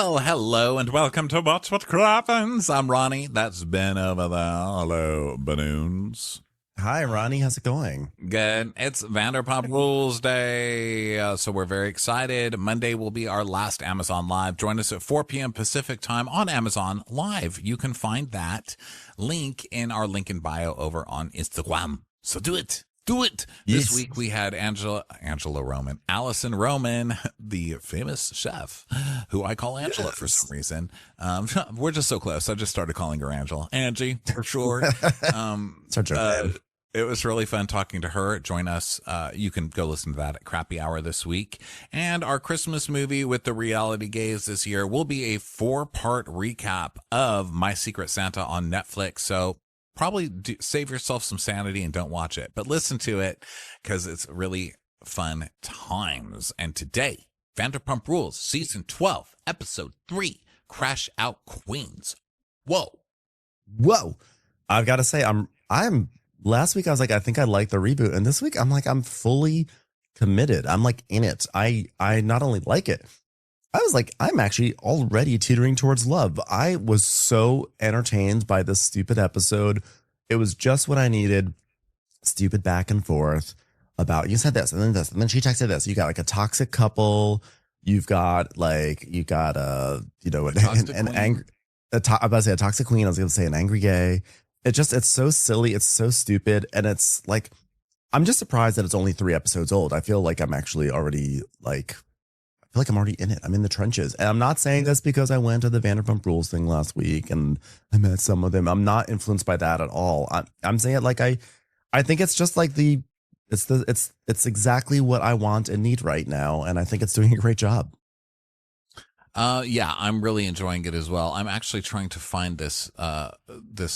Well, hello and welcome to Watch What Crappens. I'm Ronnie. That's Ben over there. Hello, balloons. Hi, Ronnie. How's it going? Good. It's Vanderpump Rules Day, so we're very excited. Monday will be our last Amazon Live. Join us at 4 p.m. Pacific time on Amazon Live. You can find that link in our link in bio over on Instagram. So do it. Do it. Yes. This week we had Allison Roman, the famous chef, who I call Angela for some reason. We're just so close. I just started calling her Angela. Angie, for sure. Such a It was really fun talking to her. Join us. You can go listen to that at Crappy Hour this week. And our Christmas movie with the reality gaze this year will be a 4-part recap of My Secret Santa on Netflix. So probably save yourself some sanity and don't watch it, but listen to it because it's really fun times. And today, Vanderpump Rules, Season 12, Episode 3, Crash Out Queens. Whoa. I've got to say, I'm last week I was like, I think I like the reboot. And this week I'm like, I'm fully committed. I'm like in it. I not only like it, I was like, I'm actually already teetering towards love. I was so entertained by this stupid episode. It was just what I needed. Stupid back and forth about, you said this and then this, and then she texted this. You got like a toxic couple. You've got an angry, I was about to say a toxic queen. I was going to say an angry gay. It's so silly. It's so stupid. And it's like, I'm just surprised that it's only 3 episodes old. I feel like I'm actually already I'm already in it. I'm in the trenches. And I'm not saying this because I went to the Vanderpump Rules thing last week and I met some of them. I'm not influenced by that at all. I'm saying it like I think it's just like it's exactly what I want and need right now. And I think it's doing a great job. Yeah, I'm really enjoying it as well. I'm actually trying to find this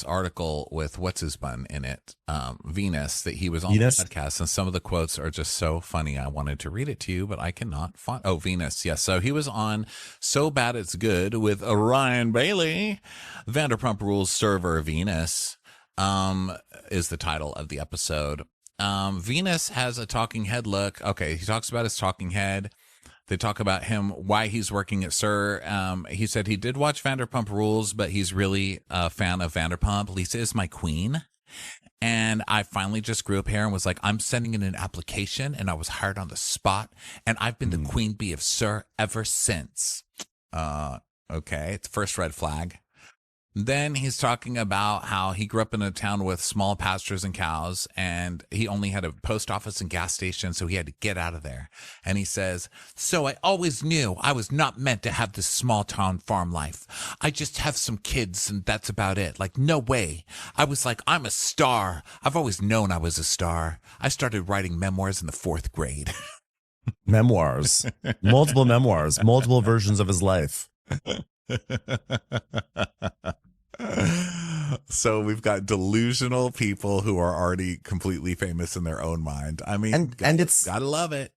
article with what's his bun in it, Venus, that he was on Venus? the podcast, and some of the quotes are just so funny. I wanted to read it to you, but I cannot find. Oh, Venus, yes. So he was on So Bad It's Good with Ryan Bailey. Vanderpump Rules server Venus is the title of the episode. Venus has a talking head look. Okay, he talks about his talking head. They talk about him, why he's working at SUR. He said he did watch Vanderpump Rules, but he's really a fan of Vanderpump. Lisa is my queen. And I finally just grew up here and was like, I'm sending in an application, and I was hired on the spot. And I've been the queen bee of SUR ever since. Okay, it's the first red flag. Then he's talking about how he grew up in a town with small pastures and cows, and he only had a post office and gas station, so he had to get out of there. And he says, so I always knew I was not meant to have this small town farm life. I just have some kids, and that's about it. Like, no way. I was like, I'm a star. I've always known I was a star. I started writing memoirs in the 4th grade. Memoirs, multiple memoirs, multiple versions of his life. So we've got delusional people who are already completely famous in their own mind. I mean, and it's gotta love it.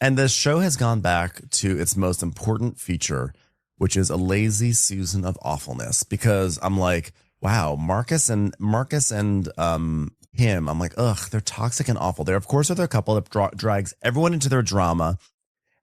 And the show has gone back to its most important feature, which is a lazy Susan of awfulness. Because I'm like, wow, Marcus and him. I'm like, ugh, they're toxic and awful. They're of course they're a couple that drags everyone into their drama.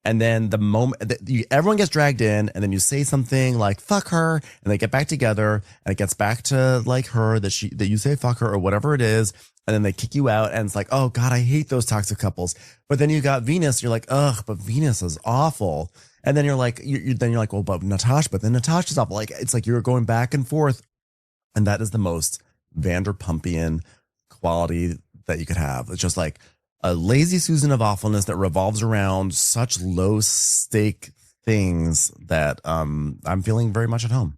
And then the moment that everyone gets dragged in, and then you say something like "fuck her," and they get back together, and it gets back to like her that you say "fuck her" or whatever it is, and then they kick you out, and it's like, oh god, I hate those toxic couples. But then you got Venus, you're like, ugh, but Venus is awful. And then you're like, well, but then Natasha's awful. Like it's like you're going back and forth, and that is the most Vanderpumpian quality that you could have. It's just like a lazy Susan of awfulness that revolves around such low stake things that I'm feeling very much at home.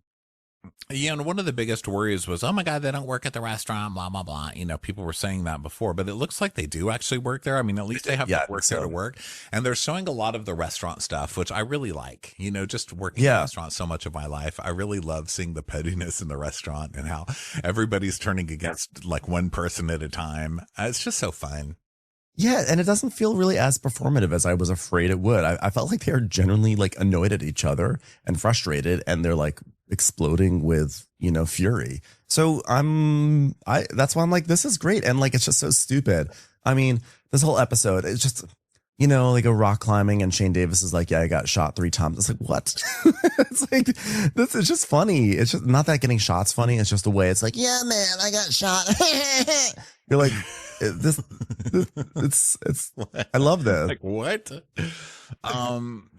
Yeah, and one of the biggest worries was, oh my God, they don't work at the restaurant, blah, blah, blah. You know, people were saying that before, but it looks like they do actually work there. I mean, at least they have to work there to work. And they're showing a lot of the restaurant stuff, which I really like. You know, just working in restaurants so much of my life. I really love seeing the pettiness in the restaurant and how everybody's turning against like one person at a time. It's just so fun. Yeah, and it doesn't feel really as performative as I was afraid it would. I felt like they are genuinely like annoyed at each other and frustrated, and they're like exploding with, fury. So that's why I'm like, this is great. And like, it's just so stupid. I mean, this whole episode, it's just you know, they go rock climbing and Shane Davis is like, yeah, I got shot 3 times. It's like, what? It's like, this is just funny. It's just not that getting shot's funny. It's just the way it's like, yeah, man, I got shot. You're like, it's, I love this. Like what?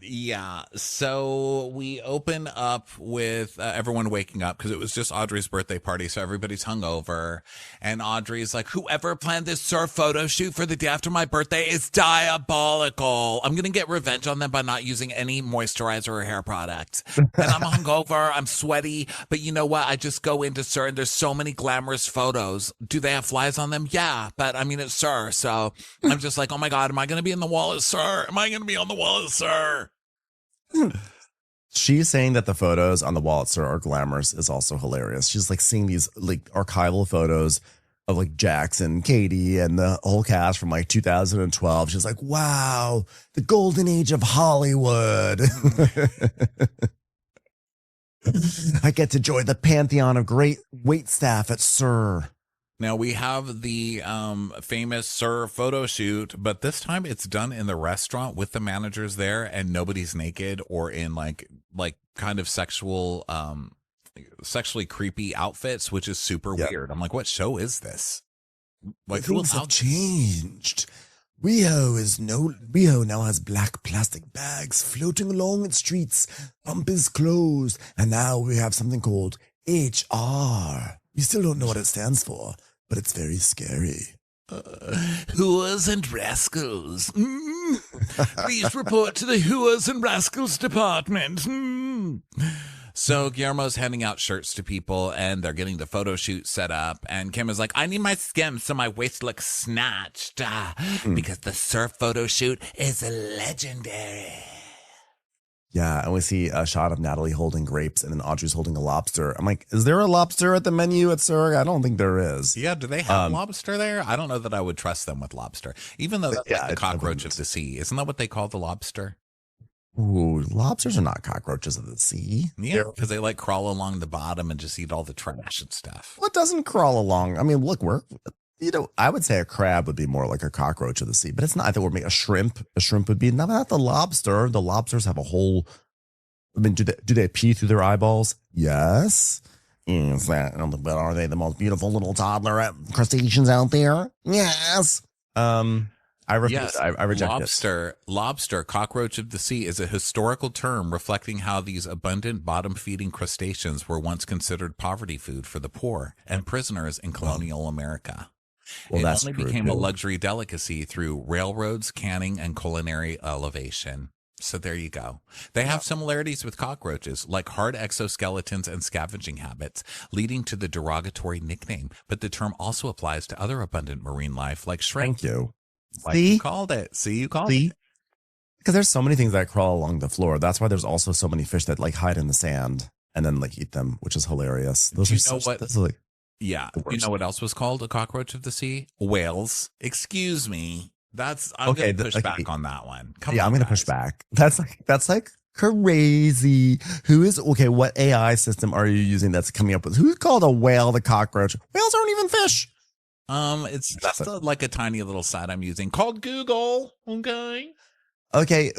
Yeah. So we open up with everyone waking up because it was just Audrey's birthday party, so everybody's hungover, and Audrey's like, "Whoever planned this surf photo shoot for the day after my birthday is diabolical. I'm gonna get revenge on them by not using any moisturizer or hair product. And I'm hungover, I'm sweaty, but you know what? I just go into Sir, and there's so many glamorous photos. Do they have flies on them? Yeah, but I mean it's Sir, so I'm just like, oh my god, am I gonna be in the wall as Sir? Am I gonna be on the wall as Sir?" She's saying that the photos on the wall at Sir are glamorous is also hilarious. She's like seeing these like archival photos of like Jackson, Katie, and the whole cast from like 2012. She's like, wow, the golden age of Hollywood. I get to join the pantheon of great wait staff at Sir. Now we have the famous Sir photo shoot, but this time it's done in the restaurant with the managers there, and nobody's naked or in like kind of sexually creepy outfits, which is super weird. I'm like, what show is this? Like, things have changed. WeHo now has black plastic bags floating along its streets. Pump is closed, and now we have something called HR. We still don't know what it stands for, but it's very scary. Whores and Rascals. Please report to the Whores and Rascals department. So Guillermo's handing out shirts to people, and they're getting the photo shoot set up. And Kim is like, I need my skim so my waist looks snatched. Because the surf photo shoot is legendary. Yeah, and we see a shot of Natalie holding grapes and then Audrey's holding a lobster. I'm like, is there a lobster at the menu at Sir? I don't think there is. Yeah, do they have lobster there? I don't know that I would trust them with lobster, even though that's like the cockroach of the sea. Isn't that what they call the lobster? Ooh, lobsters are not cockroaches of the sea. Yeah, because they like crawl along the bottom and just eat all the trash and stuff. What doesn't crawl along? I mean, look, I would say a crab would be more like a cockroach of the sea, but it's not. I think we're making a shrimp. A shrimp would be not the lobster. The lobsters have a whole. I mean, do they pee through their eyeballs? Yes. But are they the most beautiful little toddler crustaceans out there? Yes. I refuse. Yes, I reject it. Lobster, cockroach of the sea, is a historical term reflecting how these abundant bottom-feeding crustaceans were once considered poverty food for the poor and prisoners in colonial America. Well, it only became a luxury delicacy through railroads, canning, and culinary elevation. So there you go. They have similarities with cockroaches, like hard exoskeletons and scavenging habits, leading to the derogatory nickname. But the term also applies to other abundant marine life, like shrimp. Thank you. Like you called it. See, you called it. Because there's so many things that crawl along the floor. That's why there's also so many fish that like hide in the sand and then like eat them, which is hilarious. Yeah. You know what else was called a cockroach of the sea? Whales. Excuse me. I'm going to push back on that one. I'm going to push back. That's like crazy. What AI system are you using that's coming up with? Who called a whale the cockroach? Whales aren't even fish. It's just like a tiny little site I'm using called Google. Okay. Okay.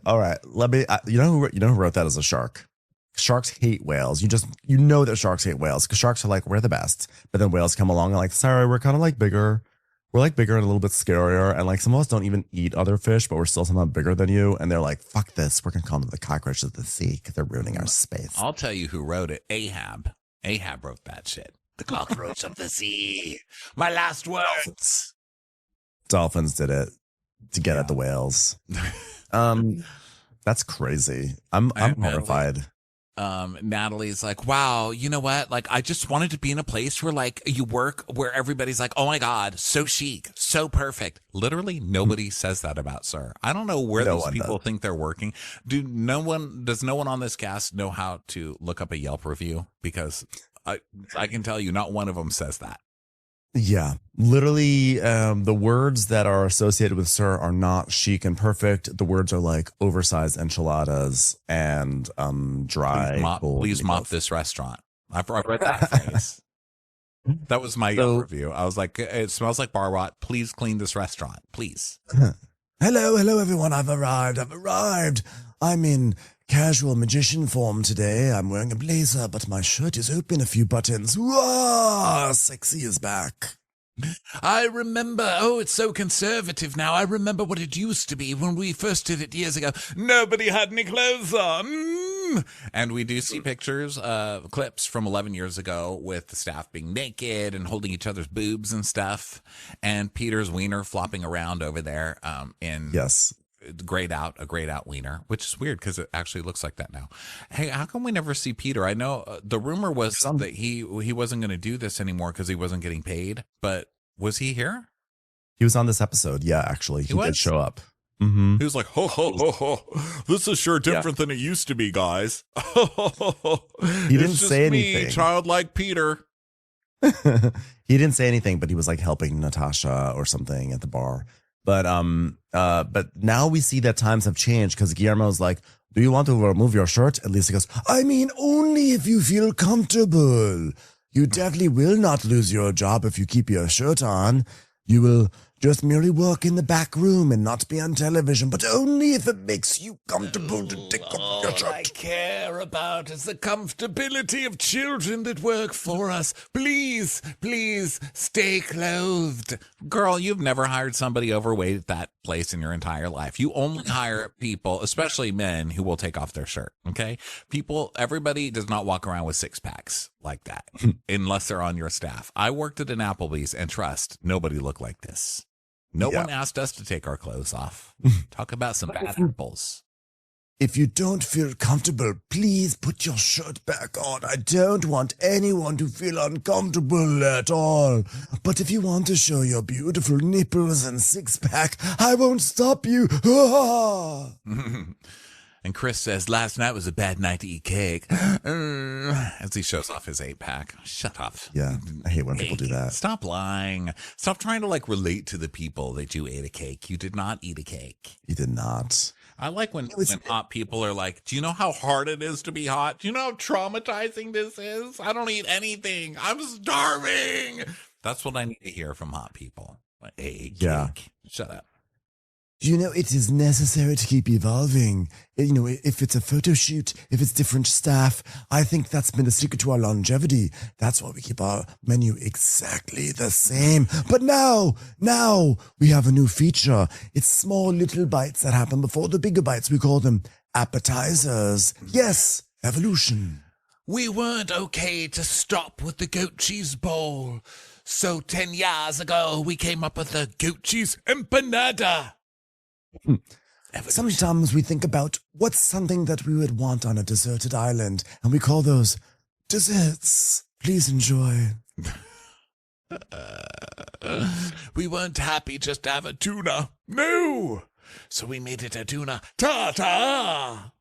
All right. Let me. You know who wrote that as a shark. Sharks hate whales. You know that sharks hate whales because sharks are like, we're the best. But then whales come along and like, sorry, we're kind of like bigger. We're like bigger and a little bit scarier. And like some of us don't even eat other fish, but we're still somehow bigger than you. And they're like, fuck this. We're going to call them the cockroach of the sea because they're ruining our space. I'll tell you who wrote it. Ahab wrote that shit. The cockroach of the sea. My last words. Dolphins did it to get at the whales. That's crazy. I'm horrified. Natalie's like, wow, you know what? Like, I just wanted to be in a place where like you work where everybody's like, oh my God, so chic, so perfect. Literally nobody says that about Sir. I don't know where those people think they're working. Does no one on this cast know how to look up a Yelp review? Because I can tell you not one of them says that. Yeah, literally, the words that are associated with Sir are not chic and perfect. The words are like oversized enchiladas and dry. Please mop this restaurant. I've read that phrase. That was my review. I was like, it smells like bar rot. Please clean this restaurant, please. hello, everyone. I've arrived. I'm in casual magician form today. I'm wearing a blazer, but my shirt is open a few buttons. Whoa, sexy is back. I remember, it's so conservative now. I remember what it used to be when we first did it years ago. Nobody had any clothes on. And we do see pictures, clips from 11 years ago with the staff being naked and holding each other's boobs and stuff. And Peter's wiener flopping around over there in Yes. a grayed out wiener, which is weird because it actually looks like that now. Hey, how come we never see Peter? I know the rumor was that he wasn't going to do this anymore because he wasn't getting paid, but was he here? He was on this episode. Yeah, actually. He did show up. Mm-hmm. He was like, ho, ho, ho, ho. This is sure different than it used to be, guys. He didn't say anything. Childlike Peter. He didn't say anything, but he was like helping Natasha or something at the bar. But now we see that times have changed because Guillermo's like, do you want to remove your shirt? And Lisa goes, I mean, only if you feel comfortable. You definitely will not lose your job if you keep your shirt on. You will just merely work in the back room and not be on television, but only if it makes you comfortable to take off your shirt. All I care about is the comfortability of children that work for us. Please, please stay clothed. Girl, you've never hired somebody overweight at that place in your entire life. You only hire people, especially men, who will take off their shirt, okay? Everybody does not walk around with six packs like that unless they're on your staff. I worked at an Applebee's, and trust, nobody looked like this. No one asked us to take our clothes off. Talk about some bad apples. If you don't feel comfortable, please put your shirt back on. I don't want anyone to feel uncomfortable at all. But if you want to show your beautiful nipples and six-pack, I won't stop you. And Chris says, last night was a bad night to eat cake. As he shows off his 8-pack. Shut up. Yeah, I hate when people do that. Stop lying. Stop trying to relate to the people that you ate a cake. You did not eat a cake. You did not. I like when hot people are like, do you know how hard it is to be hot? Do you know how traumatizing this is? I don't eat anything. I'm starving. That's what I need to hear from hot people. Cake. Shut up. It is necessary to keep evolving. If it's a photo shoot, if it's different staff, I think that's been the secret to our longevity. That's why we keep our menu exactly the same. But now we have a new feature. It's small little bites that happen before the bigger bites. We call them appetizers. Yes, evolution. We weren't okay to stop with the goat cheese bowl. So 10 years ago, we came up with the goat cheese empanada. Sometimes we think about what's something that we would want on a deserted island, and we call those desserts. Please enjoy. We weren't happy just to have a tuna. No! So we made it a tuna tartar.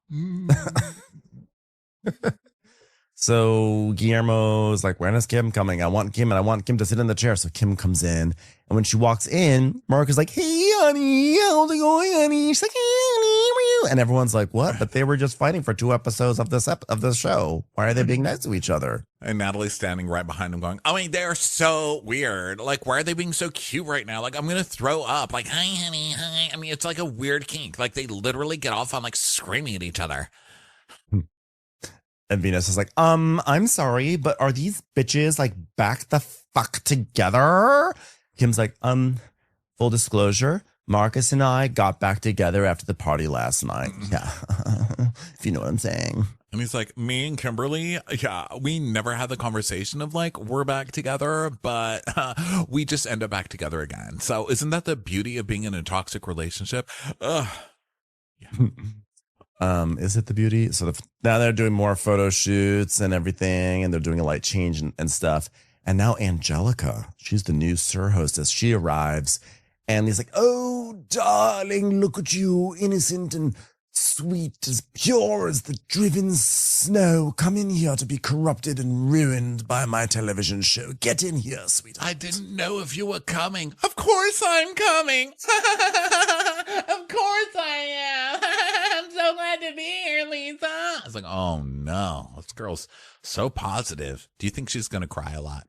So Guillermo's like, when is Kim coming? I want Kim, and I want Kim to sit in the chair. So Kim comes in, and when she walks in, Mark is like, hey, honey, how's it going, honey? She's like, hey, honey, and everyone's like, what? But they were just fighting for 2 episodes of this show. Why are they being nice to each other? And Natalie's standing right behind him going, they're so weird. Why are they being so cute right now? I'm going to throw up. Hi, honey, hi. It's like a weird kink. They literally get off on screaming at each other. And Venus is like, I'm sorry, but are these bitches back the fuck together? Kim's like, full disclosure, Marcus and I got back together after the party last night. Yeah. If you know what I'm saying. And he's like, me and Kimberly, we never had the conversation of we're back together, but we just end up back together again. So isn't that the beauty of being in a toxic relationship? Yeah. Is it the beauty? So now they're doing more photo shoots and everything, and they're doing a light change and stuff. And now Angelica, she's the new Sir hostess. She arrives, and he's like, oh, darling, look at you, innocent and sweet, as pure as the driven snow. Come in here to be corrupted and ruined by my television show. Get in here, sweetheart. I didn't know if you were coming. Of course I'm coming. Of course I am. I'm so glad to be here, Lisa. I was like, oh no, this girl's so positive. Do you think she's going to cry a lot?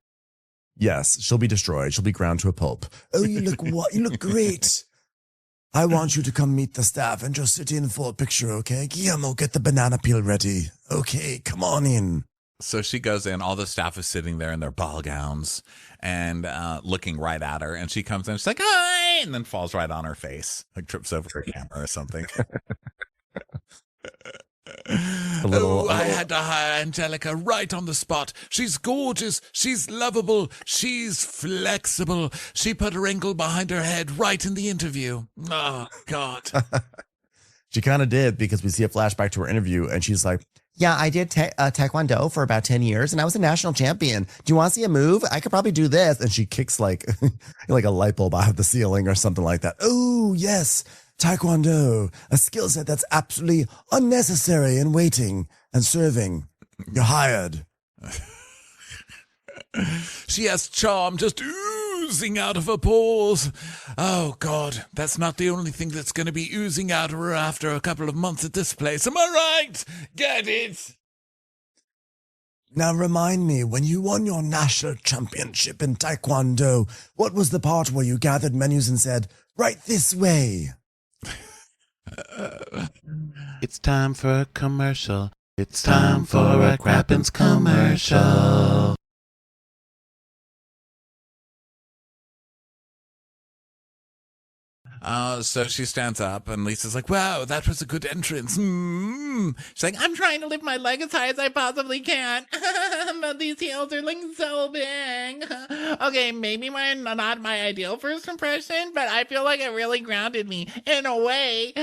Yes, she'll be destroyed. She'll be ground to a pulp. Oh, you look great. I want you to come meet the staff and just sit in for a picture, okay? Guillermo, get the banana peel ready. Okay, come on in. So she goes in. All the staff is sitting there in their ball gowns and looking right at her. And she comes in. She's like, "Hi!" And then falls right on her face, like trips over her camera or something. I had to hire Angelica right on the spot. She's gorgeous. She's lovable. She's flexible. She put her ankle behind her head right in the interview. Oh, God. She kind of did, because we see a flashback to her interview and she's like, yeah, I did taekwondo for about 10 years and I was a national champion. Do you want to see a move? I could probably do this. And she kicks like like a light bulb out of the ceiling or something like that. Oh, yes. Taekwondo, a skill set that's absolutely unnecessary in waiting and serving. You're hired. She has charm just oozing out of her pores. Oh, God, that's not the only thing that's going to be oozing out of her after a couple of months at this place. Am I right? Get it? Now remind me, when you won your national championship in Taekwondo, what was the part where you gathered menus and said, right this way? It's time for a commercial. It's time for a Crappens commercial. So she stands up and Lisa's like, wow, that was a good entrance. She's like, I'm trying to lift my leg as high as I possibly can. But these heels are like so big. Okay, maybe not my ideal first impression, but I feel like it really grounded me in a way.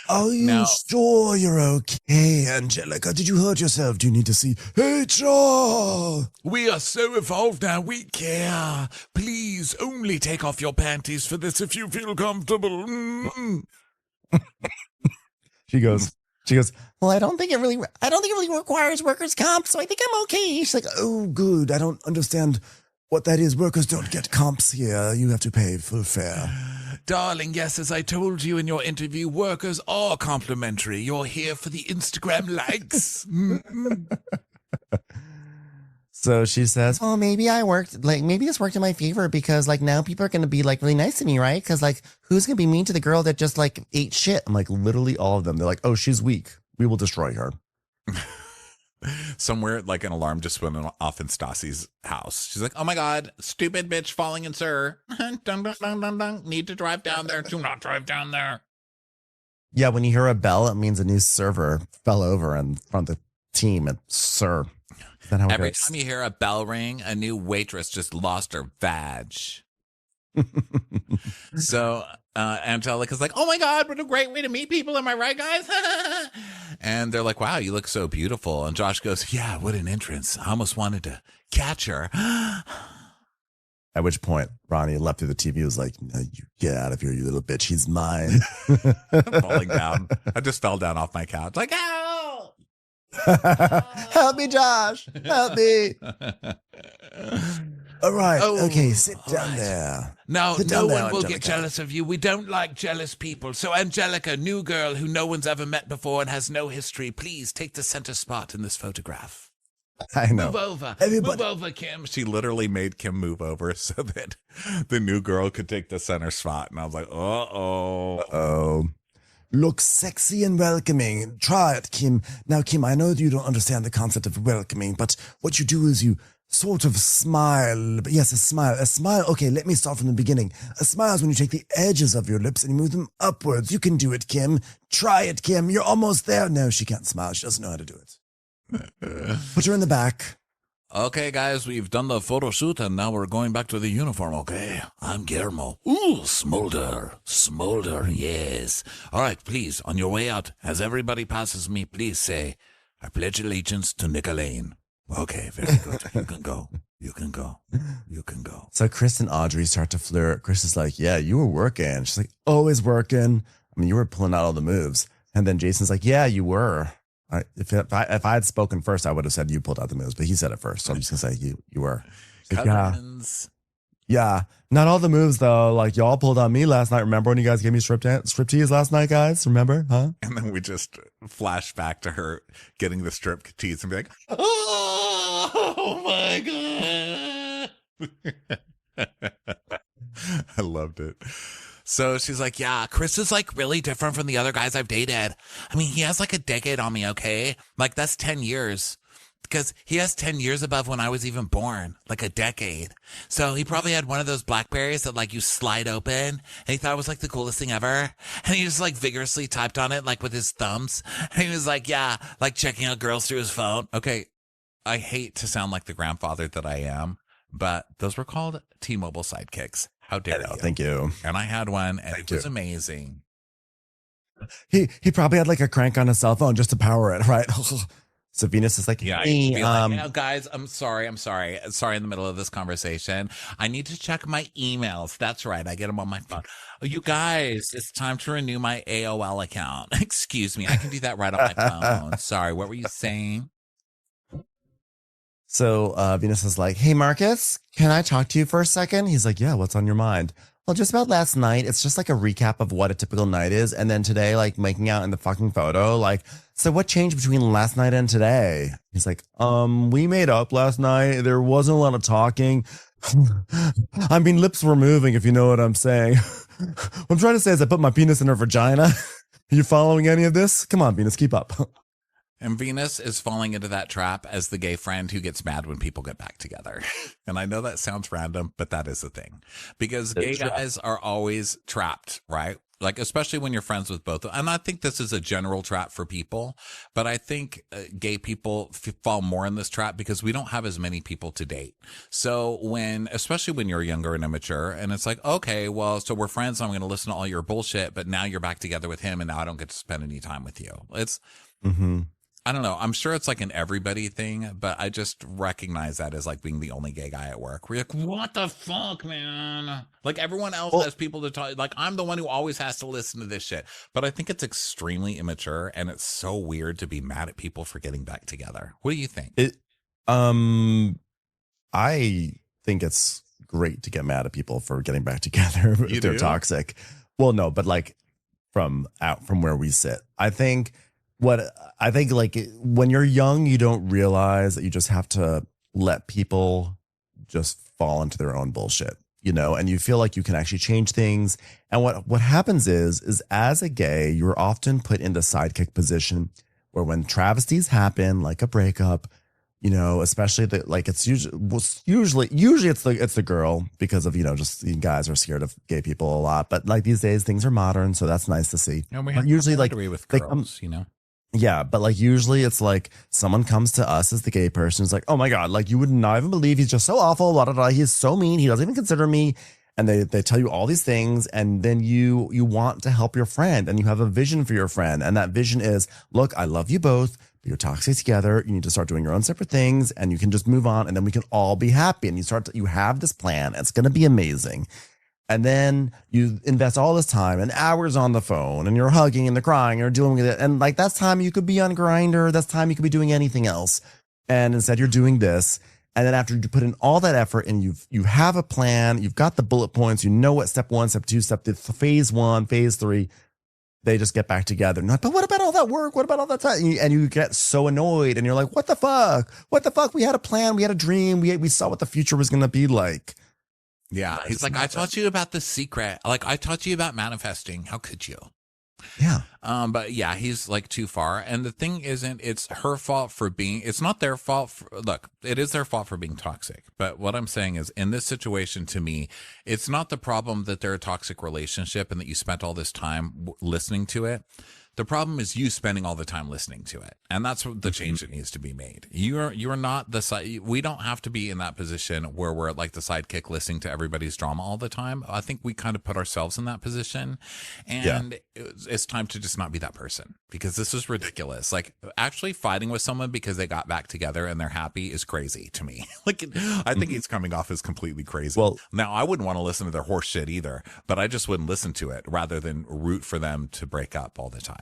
Are you sure you're okay, Angelica? Did you hurt yourself? Do you need to see HR? We are so evolved now, we care. Please only take off your panties for this if you feel comfortable. She goes, well, I don't think it really requires workers' comp, so I think I'm okay. She's like, oh, good. I don't understand what that is. Workers don't get comps here. You have to pay full fare. Darling, yes, as I told you in your interview, workers are complimentary. You're here for the Instagram likes. So she says, well, maybe this worked in my favor because like now people are going to be like really nice to me, right? Because like who's going to be mean to the girl that just like ate shit? I'm like, literally all of them. They're like, oh, she's weak. We will destroy her. Somewhere like an alarm just went off in Stassi's house. She's like, oh my God, stupid bitch falling in sir. Dun, dun, dun, dun, dun. Need to drive down there. Do not drive down there. Yeah, when you hear a bell, it means a new server fell over in front of the team at Sir. Is that how Every time you hear a bell ring, a new waitress just lost her vag. So Angelica's like, oh my God, what a great way to meet people. Am I right, guys? And they're like, wow, you look so beautiful. And Josh goes, yeah, what an entrance. I almost wanted to catch her. At which point, Ronnie leapt through the TV and was like, no, you get out of here, you little bitch. He's mine. Falling down. I just fell down off my couch. Like, help! Help me, Josh. Help me. All right. Okay, sit down there. Now, no one will get jealous of you. We don't like jealous people. So, Angelica, new girl who no one's ever met before and has no history, please take the center spot in this photograph. I know. Move over. Everybody. Move over, Kim. She literally made Kim move over so that the new girl could take the center spot. And I was like, uh-oh. Look sexy and welcoming. Try it, Kim. Now, Kim, I know that you don't understand the concept of welcoming, but what you do is you sort of smile. Yes, a smile. A smile. Okay, let me start from the beginning. A smile is when you take the edges of your lips and you move them upwards. You can do it, Kim. Try it, Kim. You're almost there. No, she can't smile. She doesn't know how to do it. Put her in the back. Okay, guys, we've done the photo shoot and now we're going back to the uniform, okay? I'm Guillermo. Ooh, smolder. Smolder, yes. All right, please, on your way out, as everybody passes me, please say, I pledge allegiance to Nicolene. Okay, very good. You can go. You can go. You can go. So Chris and Audrey start to flirt. Chris is like, yeah, you were working. She's like, always working. I mean, you were pulling out all the moves. And then Jason's like, yeah, you were. If I had spoken first, I would have said you pulled out the moves, but he said it first. So I'm just going to say you were. Like, yeah. Not all the moves, though. Like, y'all pulled on me last night. Remember when you guys gave me striptease last night, guys? Remember? Huh? And then we just flash back to her getting the striptease and be like, oh my God. I love loved it. So she's like, yeah, Chris is like really different from the other guys I've dated. I mean, he has like a decade on me, okay? Like that's 10 years. Because he has 10 years above when I was even born, like a decade. So he probably had one of those Blackberries that like you slide open and he thought it was like the coolest thing ever. And he just like vigorously typed on it like with his thumbs. And he was like, yeah, like checking out girls through his phone. Okay, I hate to sound like the grandfather that I am, but those were called T-Mobile sidekicks. How dare you? Thank you. And I had one and it was amazing. He probably had like a crank on his cell phone just to power it, right? So Venus is like, yeah, hey, like, guys, I'm sorry in the middle of this conversation. I need to check my emails. That's right. I get them on my phone. Oh, you guys, it's time to renew my AOL account. Excuse me. I can do that right on my phone. Sorry. What were you saying? So Venus is like, hey, Marcus, can I talk to you for a second? He's like, yeah, what's on your mind? Well, just about last night. It's just like a recap of what a typical night is. And then today, like making out in the fucking photo. Like, so what changed between last night and today? He's like, we made up last night. There wasn't a lot of talking. I mean, lips were moving, if you know what I'm saying. What I'm trying to say is I put my penis in her vagina. Are you following any of this? Come on, Venus, keep up. And Venus is falling into that trap as the gay friend who gets mad when people get back together. And I know that sounds random, but that is the thing. Because gay guys are always trapped, right? Like, especially when you're friends with both. And I think this is a general trap for people. But I think gay people fall more in this trap because we don't have as many people to date. So especially when you're younger and immature, and it's like, okay, well, so we're friends. I'm going to listen to all your bullshit. But now you're back together with him. And now I don't get to spend any time with you. It's... Mm-hmm. I don't know. I'm sure it's like an everybody thing, but I just recognize that as like being the only gay guy at work. We're like, what the fuck, man? Like everyone else has people to talk. Like I'm the one who always has to listen to this shit. But I think it's extremely immature and it's so weird to be mad at people for getting back together. What do you think? I think it's great to get mad at people for getting back together if they're toxic. Well, no, but like from where we sit, I think like when you're young, you don't realize that you just have to let people just fall into their own bullshit, you know, and you feel like you can actually change things. And what happens is as a gay, you're often put in the sidekick position where when travesties happen, like a breakup, you know, especially it's usually it's the girl because of, you know, just the guys are scared of gay people a lot. But like these days things are modern. So that's nice to see. And we have usually like with girls, you know. Yeah, but like usually it's like someone comes to us as the gay person who's like, oh my God, like you would not even believe he's just so awful, blah, blah, blah. He's so mean. He doesn't even consider me. And they tell you all these things. And then you want to help your friend and you have a vision for your friend. And that vision is, look, I love you both, but you're toxic together. You need to start doing your own separate things and you can just move on and then we can all be happy. And you have this plan. It's going to be amazing. And then you invest all this time and hours on the phone and you're hugging and they're crying and you're dealing with it. And like that's time you could be on Grindr. That's time you could be doing anything else. And instead you're doing this. And then after you put in all that effort and you have a plan, you've got the bullet points, you know what step 1, step 2, phase 1, phase 3, they just get back together. Not, but what about all that work? What about all that time? And you get so annoyed and you're like, what the fuck? What the fuck? We had a plan. We had a dream. We saw what the future was going to be like. Yeah. He's like, I taught you about the secret. Like I taught you about manifesting. How could you? Yeah. But yeah, he's like too far. And the thing isn't, it's her fault for it's not their fault. Look, it is their fault for being toxic. But what I'm saying is in this situation, to me, it's not the problem that they're a toxic relationship and that you spent all this time listening to it. The problem is you spending all the time listening to it. And that's the change that needs to be made. You're not the side. We don't have to be in that position where we're like the sidekick listening to everybody's drama all the time. I think we kind of put ourselves in that position and it's time to just not be that person because this is ridiculous. Like actually fighting with someone because they got back together and they're happy is crazy to me. Like I think he's coming off as completely crazy. Well, now I wouldn't want to listen to their horse shit either, but I just wouldn't listen to it rather than root for them to break up all the time.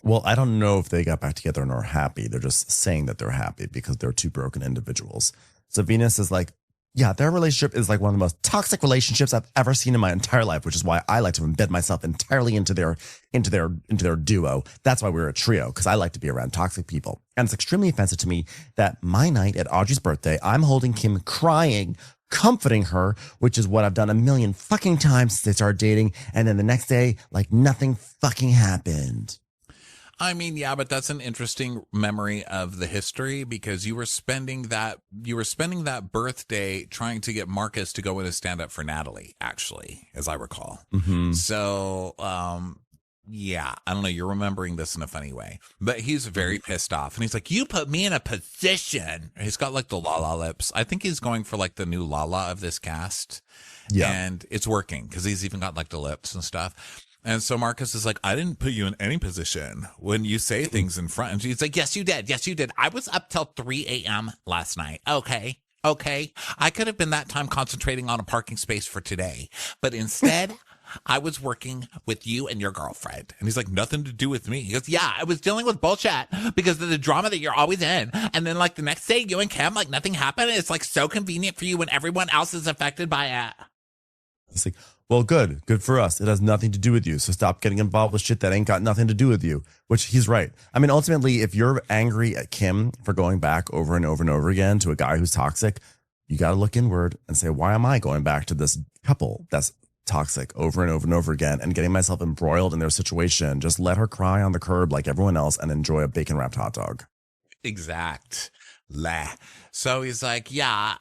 Well, I don't know if they got back together and are happy. They're just saying that they're happy because they're two broken individuals. So Venus is like, yeah, their relationship is like one of the most toxic relationships I've ever seen in my entire life, which is why I like to embed myself entirely into their duo. That's why we're a trio, because I like to be around toxic people. And it's extremely offensive to me that my night at Audrey's birthday, I'm holding Kim crying comforting her, which is what I've done a million fucking times since they started dating. And then the next day, like nothing fucking happened. I mean, yeah, but that's an interesting memory of the history because you were spending that birthday trying to get Marcus to go in and stand up for Natalie, actually, as I recall. Mm-hmm. So, yeah, I don't know. You're remembering this in a funny way, but he's very pissed off, and he's like, "You put me in a position." He's got like the Lala lips. I think he's going for like the new Lala of this cast, Yeah. and it's working because he's even got like the lips and stuff. And so Marcus is like, I didn't put you in any position when you say things in front. And she's like, yes, you did. Yes, you did. I was up till 3 a.m. last night. Okay. I could have been that time concentrating on a parking space for today. But instead, I was working with you and your girlfriend. And he's like, nothing to do with me. He goes, yeah, I was dealing with bullshit because of the drama that you're always in. And then like the next day, you and Kim, like nothing happened. It's like so convenient for you when everyone else is affected by it. It's like, well, good for us. It has nothing to do with you. So stop getting involved with shit that ain't got nothing to do with you, which he's right. I mean, ultimately, if you're angry at Kim for going back over and over and over again to a guy who's toxic, you got to look inward and say, why am I going back to this couple that's toxic over and over and over again and getting myself embroiled in their situation? Just let her cry on the curb like everyone else and enjoy a bacon wrapped hot dog. Exact. So he's like, yeah,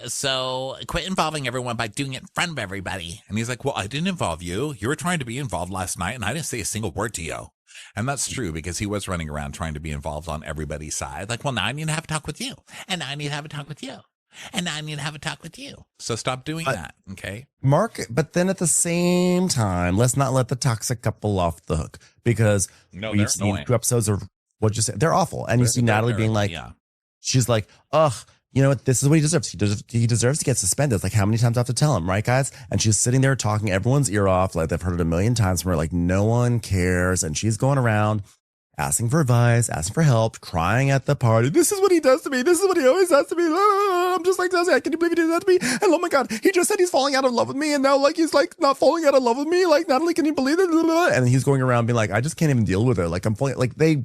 so quit involving everyone by doing it in front of everybody. And he's like, well, I didn't involve you. You were trying to be involved last night and I didn't say a single word to you. And that's true because he was running around trying to be involved on everybody's side. Like, well, now I need to have a talk with you. And now I need to have a talk with you. And now I need to have a talk with you. So stop doing that, okay? Mark, but then at the same time, let's not let the toxic couple off the hook because we've seen 2 episodes of what you said. They're awful. And you see Natalie being like, she's like, ugh, you know what? This is what he deserves. He deserves to get suspended. It's like, how many times do I have to tell him, right, guys? And she's sitting there talking everyone's ear off. Like they've heard it a million times from her. Like no one cares. And she's going around asking for advice, asking for help, crying at the party. This is what he does to me. This is what he always does to me. I'm just like, can you believe he did that to me? And oh my God, he just said he's falling out of love with me. And now like, he's like not falling out of love with me. Like, Natalie, can you believe it? And he's going around being like, I just can't even deal with it. Like I'm falling, like they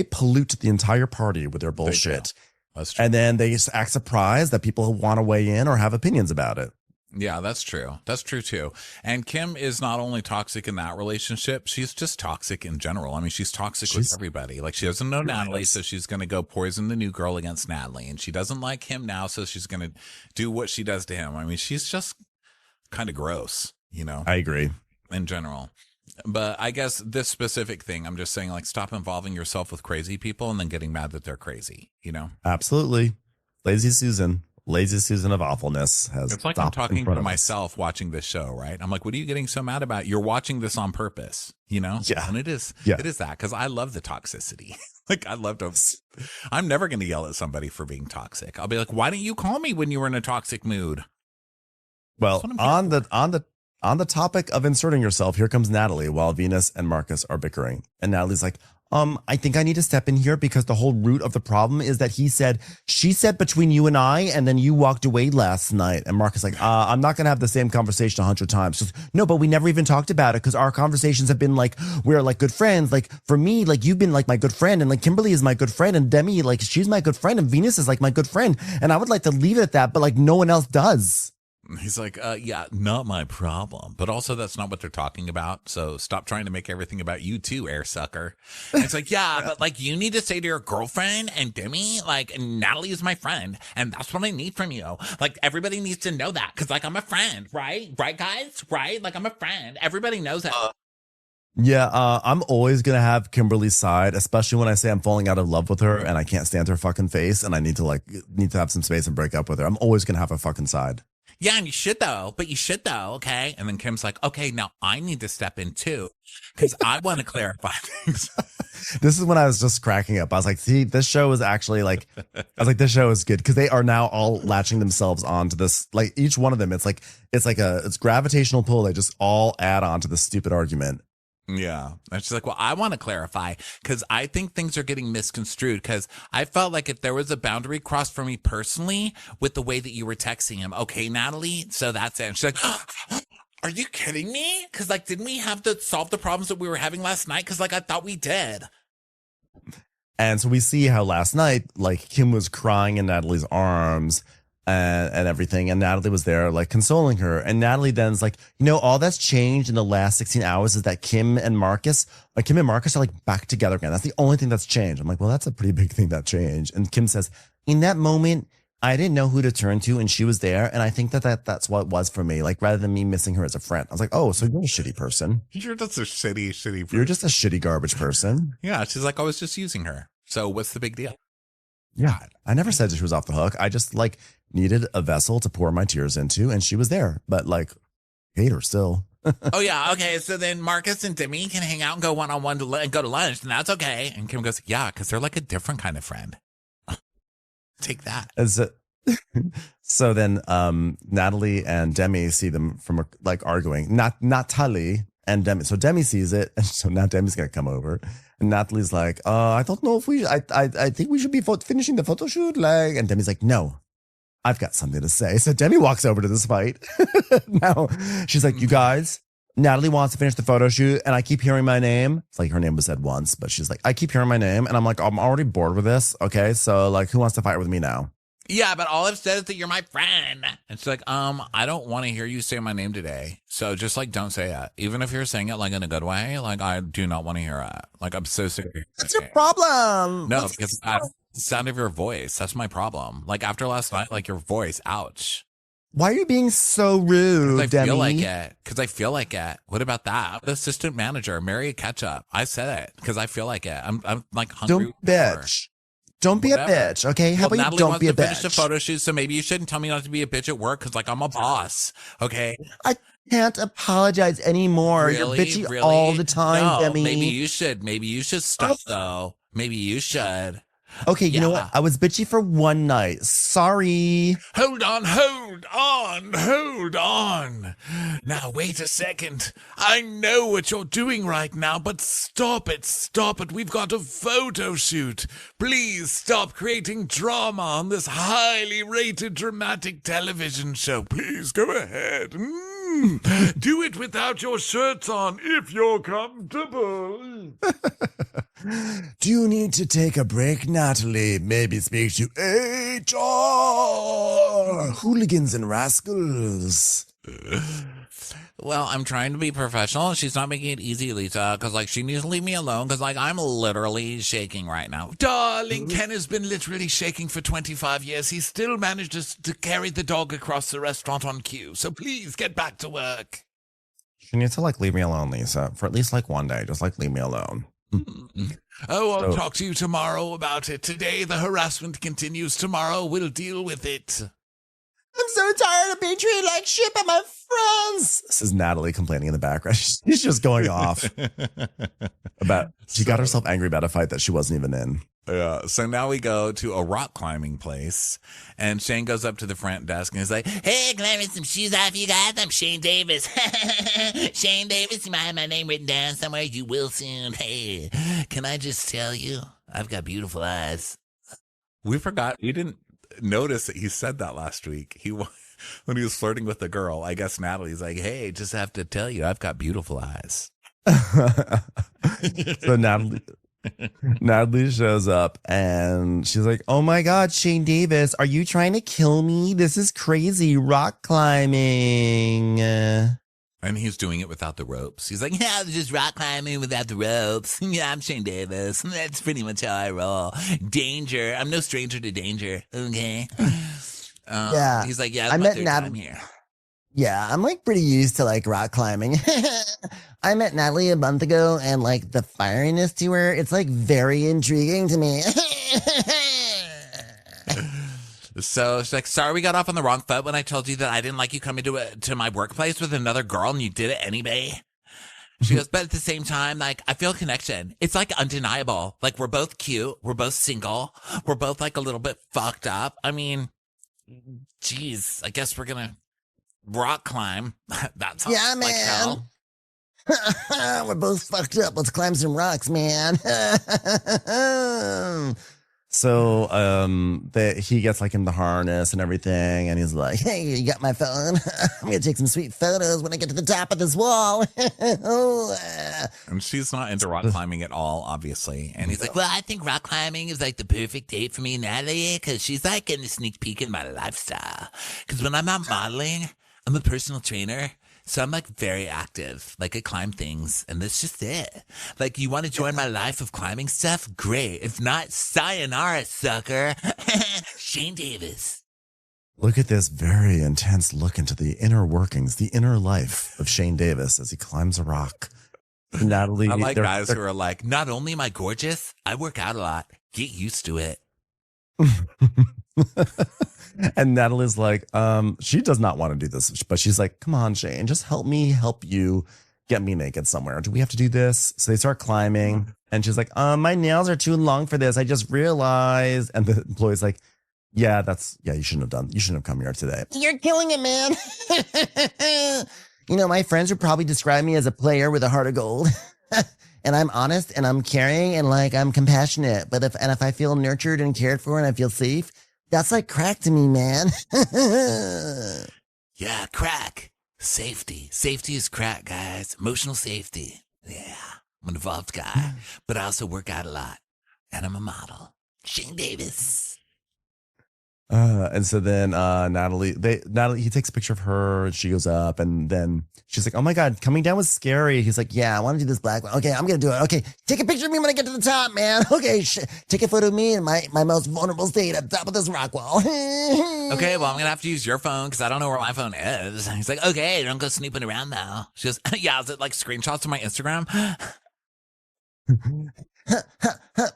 pollute the entire party with their bullshit. That's true. And then they just act surprised that people want to weigh in or have opinions about it. Yeah, that's true. That's true too. And Kim is not only toxic in that relationship, she's just toxic in general. I mean, she's toxic with everybody. Like she doesn't know Natalie, so she's going to go poison the new girl against Natalie. And she doesn't like him now, so she's going to do what she does to him. I mean, she's just kind of gross, you know? I agree. In general. But I guess this specific thing, I'm just saying, like, stop involving yourself with crazy people and then getting mad that they're crazy, you know? Absolutely. Lazy Susan of awfulness has. It's like I'm talking to myself watching this show, right? I'm like, what are you getting so mad about? You're watching this on purpose, you know? Yeah. And it is that because I love the toxicity. Like, I'm never going to yell at somebody for being toxic. I'll be like, why didn't you call me when you were in a toxic mood? Well, on the topic of inserting yourself, here comes Natalie while Venus and Marcus are bickering. And Natalie's like, I think I need to step in here because the whole root of the problem is that she said between you and I, and then you walked away last night. And Marcus like, I'm not going to have the same conversation 100 times. Just, no, but we never even talked about it because our conversations have been like, we're like good friends. Like for me, like you've been like my good friend and like Kimberly is my good friend and Demi, like she's my good friend and Venus is like my good friend. And I would like to leave it at that, but like no one else does. He's like, yeah, not my problem. But also that's not what they're talking about. So stop trying to make everything about you too, air sucker. And it's like, yeah, but like you need to say to your girlfriend and Demi, like Natalie is my friend. And that's what I need from you. Like everybody needs to know that. Cause like I'm a friend, right? Right, guys? Right? Like I'm a friend. Everybody knows it. Yeah, I'm always going to have Kimberly's side, especially when I say I'm falling out of love with her and I can't stand her fucking face and I need to have some space and break up with her. I'm always going to have a fucking side. Yeah, and you should though, okay? And then Kim's like, okay, now I need to step in too, because I want to clarify things. This is when I was just cracking up. I was like, see, this show is actually like, this show is good because they are now all latching themselves onto this. Like each one of them, it's gravitational pull. They just all add on to this stupid argument. Yeah. And she's like, well, I want to clarify because I think things are getting misconstrued because I felt like if there was a boundary crossed for me personally with the way that you were texting him. Okay, Natalie. So that's it. And she's like, are you kidding me? Because like, didn't we have to solve the problems that we were having last night? Because like, I thought we did. And so we see how last night, like Kim was crying in Natalie's arms and everything. And Natalie was there like consoling her. And Natalie then's like, all that's changed in the last 16 hours is that Kim and Marcus are like back together again. That's the only thing that's changed. I'm like, well, that's a pretty big thing that changed. And Kim says, in that moment, I didn't know who to turn to, and she was there. And I think that's what it was for me. Like, rather than me missing her as a friend, I was like, oh, so you're a shitty person. You're just a shitty person. You're just a shitty garbage person. Yeah. She's like, I was just using her. So what's the big deal? Yeah. I never said that she was off the hook. I just like needed a vessel to pour my tears into, and she was there. But like, hate her still. Oh, yeah. Okay. So then Marcus and Demi can hang out and go one-on-one and go to lunch, and that's okay. And Kim goes, yeah, because they're like a different kind of friend. Take that. And so then Natalie and Demi see them from like arguing. Natalie and Demi. So Demi sees it, and so now Demi's gonna come over, and Natalie's like, I don't know if I think we should be finishing the photo shoot. Like, and Demi's like, no, I've got something to say. So Demi walks over to this fight. Now she's like, you guys, Natalie wants to finish the photo shoot, and I keep hearing my name. It's like her name was said once, but she's like, I keep hearing my name, and I'm like, I'm already bored with this. Okay, so like, who wants to fight with me now? Yeah, but all I've said is that you're my friend. And she's like, I don't want to hear you say my name today. So just like, don't say it. Even if you're saying it like in a good way, like I do not want to hear it. Like I'm so sick of it. What's your problem? No, because the sound of your voice. That's my problem. Like after last night, like your voice, ouch. Why are you being so rude, Demi? I feel Demi? like it. Because I feel like it. What about that? The assistant manager, Mary Ketchup. I said it because I feel like it. I'm like hungry. Don't bitch. Don't be Whatever. a bitch, okay? How about Natalie you don't be a bitch? Finish the photo shoot, so maybe you shouldn't tell me not to be a bitch at work because, like, I'm a boss, okay? I can't apologize anymore. Really? You're bitchy Really? all the time, No, Demi. maybe you should. Maybe you should stop, though. Maybe you should. Okay, you know what? I was bitchy for one night. Sorry. Hold on. Now, wait a second. I know what you're doing right now, but stop it. We've got a photo shoot. Please stop creating drama on this highly rated dramatic television show. Please go ahead. Do it without your shirts on if you're comfortable. Do you need to take a break, Natalie? Maybe speak to HR. Hooligans and rascals. Well, I'm trying to be professional, and she's not making it easy, Lisa, because, like, she needs to leave me alone, because, like, I'm literally shaking right now. Darling, Ken has been literally shaking for 25 years. He still manages to carry the dog across the restaurant on cue, so please get back to work. She needs to, like, leave me alone, Lisa, for at least, like, one day. Just, like, leave me alone. Oh, I'll talk to you tomorrow about it. Today, the harassment continues. Tomorrow, we'll deal with it. I'm so tired of being treated like shit by my friends. This is Natalie complaining in the background. She's just going off about, she got herself angry about a fight that she wasn't even in. Yeah. So now we go to a rock climbing place, and Shane goes up to the front desk and is like, "Hey, can I get some shoes off you guys? I'm Shane Davis." Shane Davis, you might have my name written down somewhere. You will soon. Hey, can I just tell you, I've got beautiful eyes. We didn't notice that he said that last week. When he was flirting with the girl, I guess Natalie's like, "Hey, just have to tell you, I've got beautiful eyes." So Natalie shows up and she's like, "Oh my God, Shane Davis, are you trying to kill me? This is crazy rock climbing." And he's doing it without the ropes. He's like, "Yeah, just rock climbing without the ropes. Yeah, I'm Shane Davis. That's pretty much how I roll. Danger. I'm no stranger to danger. Okay." Yeah. He's like, "Yeah, I my met third time here." Yeah, I'm like pretty used to like rock climbing. I met Natalie a month ago, and like the fieriness to her, it's like very intriguing to me. So she's like, "Sorry, we got off on the wrong foot when I told you that I didn't like you coming to my workplace with another girl, and you did it anyway." She goes, "But at the same time, like, I feel a connection. It's like undeniable. Like, we're both cute. We're both single. We're both like a little bit fucked up. I mean, geez, I guess we're gonna rock climb." That's how, Yeah, like, man. We're both fucked up. Let's climb some rocks, man. So he gets like in the harness and everything, and he's like, "Hey, you got my phone? I'm gonna take some sweet photos when I get to the top of this wall." And she's not into rock climbing at all, obviously. And he's like, well, I think rock climbing is like the perfect date for me and Natalie because she's like getting a sneak peek in my lifestyle. Because when I'm out modeling, I'm a personal trainer. So I'm like very active. Like I climb things and that's just it. Like you want to join my life of climbing stuff? Great. If not, sayonara, sucker. Shane Davis. Look at this very intense look into the inner workings, the inner life of Shane Davis as he climbs a rock. Natalie, I like guys who are like, not only am I gorgeous, I work out a lot. Get used to it. And Natalie's like, she does not want to do this, but she's like, come on, Shane, just help me help you get me naked somewhere. Do we have to do this? So they start climbing and she's like, my nails are too long for this. I just realized. And the employee's like, yeah, you shouldn't have come here today. You're killing it, man. You know, my friends would probably describe me as a player with a heart of gold. And I'm honest and I'm caring and like I'm compassionate. But if I feel nurtured and cared for and I feel safe, that's like crack to me, man. Yeah, crack. Safety. Safety is crack, guys. Emotional safety. Yeah, I'm an evolved guy, but I also work out a lot. And I'm a model. Shane Davis. And so then Natalie, he takes a picture of her and she goes up and then she's like, oh my God, coming down was scary. He's like, yeah, I want to do this black one. Okay, I'm going to do it. Okay, take a picture of me when I get to the top, man. Okay, take a photo of me in my most vulnerable state at the top of this rock wall. Okay, well, I'm going to have to use your phone because I don't know where my phone is. He's like, okay, don't go snooping around now. She goes, yeah, is it like screenshots of my Instagram?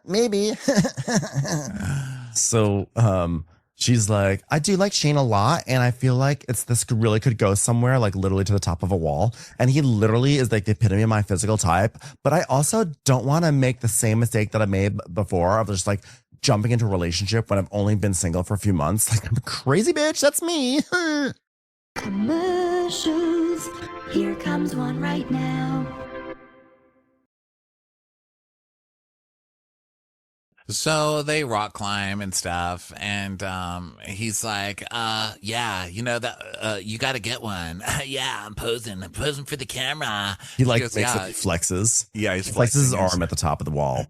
Maybe. So, she's like, I do like Shane a lot, and I feel like this really could go somewhere, like literally to the top of a wall. And he literally is like the epitome of my physical type. But I also don't want to make the same mistake that I made before of just like jumping into a relationship when I've only been single for a few months. Like, I'm a crazy bitch. That's me. Commercials. Here comes one right now. So they rock climb and stuff, and he's like, yeah, you know that you got to get one. Yeah, I'm posing for the camera. He like goes, makes it flexes. Yeah, he flexes his arm at the top of the wall.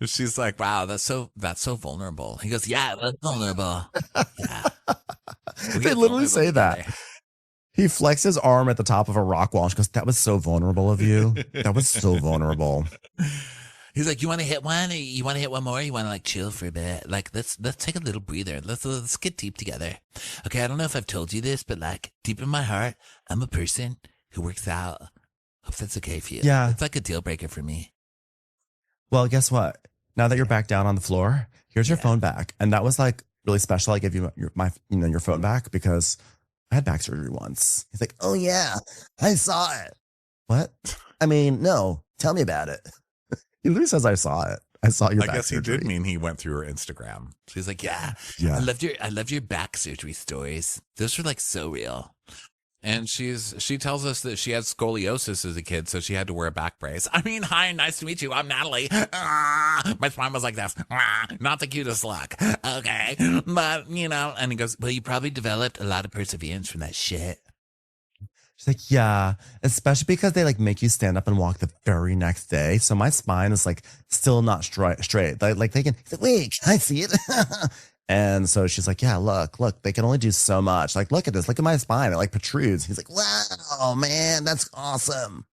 She's like, wow, that's so vulnerable. He goes, yeah, that's vulnerable. Yeah. They literally say that. He flexed his arm at the top of a rock wall. She goes, that was so vulnerable of you. That was so vulnerable. He's like, you want to hit one? You want to hit one more? You want to like chill for a bit? Like, let's take a little breather. Let's get deep together. Okay, I don't know if I've told you this, but like deep in my heart, I'm a person who works out. Hope that's okay for you. Yeah. It's like a deal breaker for me. Well, guess what? Now that you're back down on the floor, here's your phone back. And that was like really special. I gave you your phone back because I had back surgery once. He's like, oh yeah, I saw it. What? I mean, no, tell me about it. He literally says, I saw it. I saw your back surgery. I guess he did mean he went through her Instagram. She's like, yeah. I loved your back surgery stories. Those were like so real. And she tells us that she had scoliosis as a kid, so she had to wear a back brace. I mean, hi, nice to meet you. I'm Natalie. My spine was like this. Not the cutest look. Okay. But, you know, and he goes, well, you probably developed a lot of perseverance from that shit. She's like, yeah, especially because they like make you stand up and walk the very next day. So my spine is like still not straight. Like they can, wait, can I see it? And so she's like, yeah, look, they can only do so much. Like, look at this. Look at my spine. It like protrudes. He's like, wow, man, that's awesome.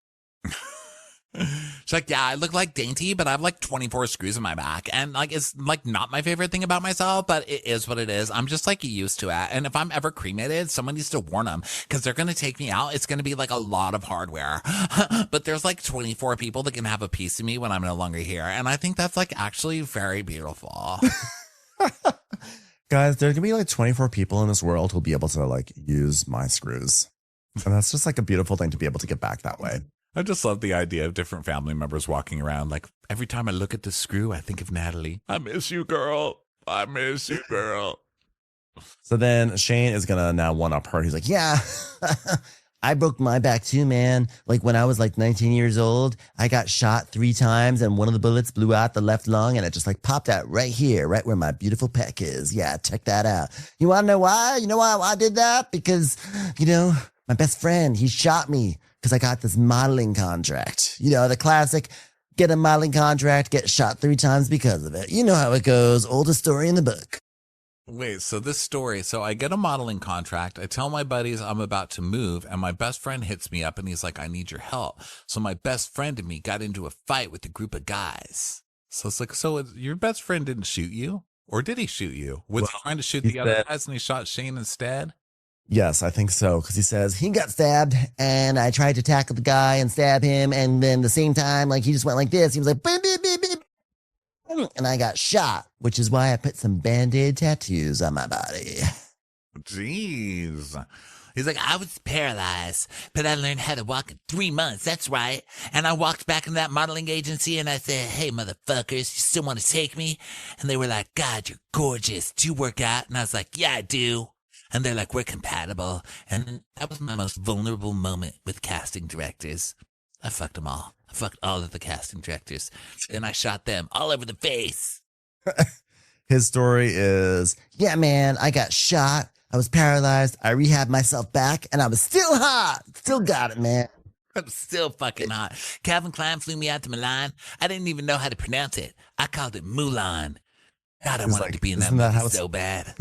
She's like, yeah, I look like dainty, but I have like 24 screws in my back. And like, it's like not my favorite thing about myself, but it is what it is. I'm just like used to it. And if I'm ever cremated, someone needs to warn them because they're going to take me out. It's going to be like a lot of hardware, but there's like 24 people that can have a piece of me when I'm no longer here. And I think that's like actually very beautiful. Guys, there's gonna be like 24 people in this world who'll be able to like use my screws. And that's just like a beautiful thing to be able to get back that way. I just love the idea of different family members walking around. Like every time I look at the screw, I think of Natalie. I miss you, girl. I miss you, girl. So then Shane is gonna now one up her. He's like, yeah, I broke my back too, man. Like when I was like 19 years old, I got shot 3 times and one of the bullets blew out the left lung and it just like popped out right here, right where my beautiful pec is. Yeah, check that out. You want to know why? You know why I did that? Because, my best friend, he shot me because I got this modeling contract. The classic, get a modeling contract, get shot 3 times because of it. You know how it goes. Oldest story in the book. Wait, so this story, so I get a modeling contract. I tell my buddies I'm about to move, and my best friend hits me up and he's like, I need your help. So my best friend and me got into a fight with a group of guys. So it's like, your best friend didn't shoot you? Or did he shoot you? Was he trying to shoot the other guys and he shot Shane instead? Yes, I think so. Because he says he got stabbed and I tried to tackle the guy and stab him. And then the same time, like he just went like this. He was like, beep, beep, beep, beep. And I got shot, which is why I put some Band-Aid tattoos on my body. Jeez. He's like, I was paralyzed, but I learned how to walk in 3 months. That's right. And I walked back in that modeling agency and I said, hey, motherfuckers, you still want to take me? And they were like, God, you're gorgeous. Do you work out? And I was like, yeah, I do. And they're like, we're compatible. And that was my most vulnerable moment with casting directors. I fucked them all. I fucked all of the casting directors. And I shot them all over the face. His story is, yeah, man, I got shot. I was paralyzed. I rehabbed myself back and I was still hot. Still got it, man. I'm still fucking hot. Calvin Klein flew me out to Milan. I didn't even know how to pronounce it. I called it Mulan. God, I wanted to be in that movie so bad.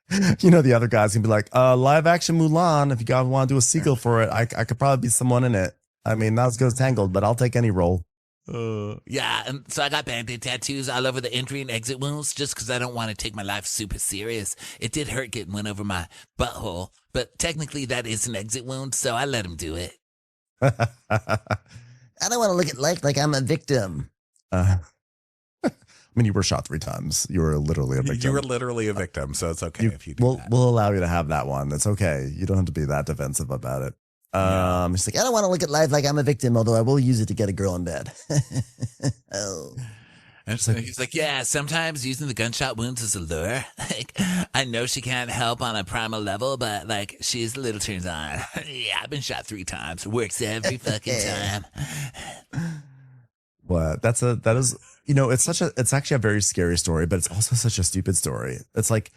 The other guys can be like, live action Mulan. If you guys want to do a sequel for it, I could probably be someone in it. I mean, not as good as Tangled, but I'll take any role. Yeah, and so I got Band-Aid tattoos all over the entry and exit wounds just because I don't want to take my life super serious. It did hurt getting one over my butthole, but technically that is an exit wound, so I let him do it. I don't want to look at life like I'm a victim. I mean, you were shot 3 times. You were literally a victim. You were literally a victim, so it's okay if you do that. We'll allow you to have that one. It's okay. You don't have to be that defensive about it. She's like, I don't want to look at life like I'm a victim, although I will use it to get a girl in bed. Oh. And so he's like, yeah, sometimes using the gunshot wounds is a lure. Like, I know she can't help on a primal level, but like, she's a little turns on. Yeah, I've been shot 3 times. Works every fucking time. What? That is, it's actually a very scary story, but it's also such a stupid story. It's like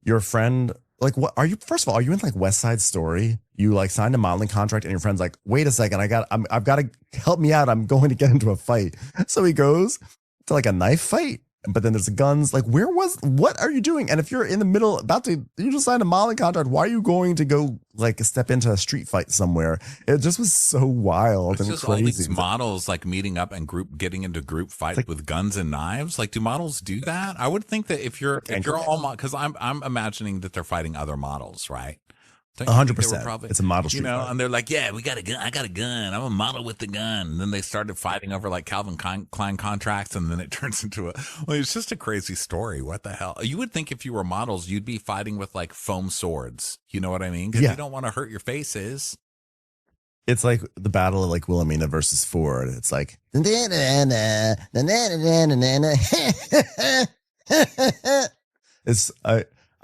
your friend, like, what are you, first of all, are you in like West Side Story? You like signed a modeling contract and your friend's like, wait a second, I've got to help me out. I'm going to get into a fight. So he goes to like a knife fight, but then there's guns. Like, what are you doing? And if you're in the middle you just signed a modeling contract, why are you going to go like step into a street fight somewhere? It just was so wild and just crazy. All these models like meeting up and getting into group fight like, with guns and knives. Like, do models do that? I would think that if you're all, because I'm imagining that they're fighting other models, right? 100%. It's a model street fight. And they're like, yeah, we got a gun. I got a gun. I'm a model with the gun. And then they started fighting over like Calvin Klein contracts. And then it turns into it's just a crazy story. What the hell? You would think if you were models, you'd be fighting with like foam swords. You know what I mean? Because you don't want to hurt your faces. It's like the battle of like Wilhelmina versus Ford. It's like,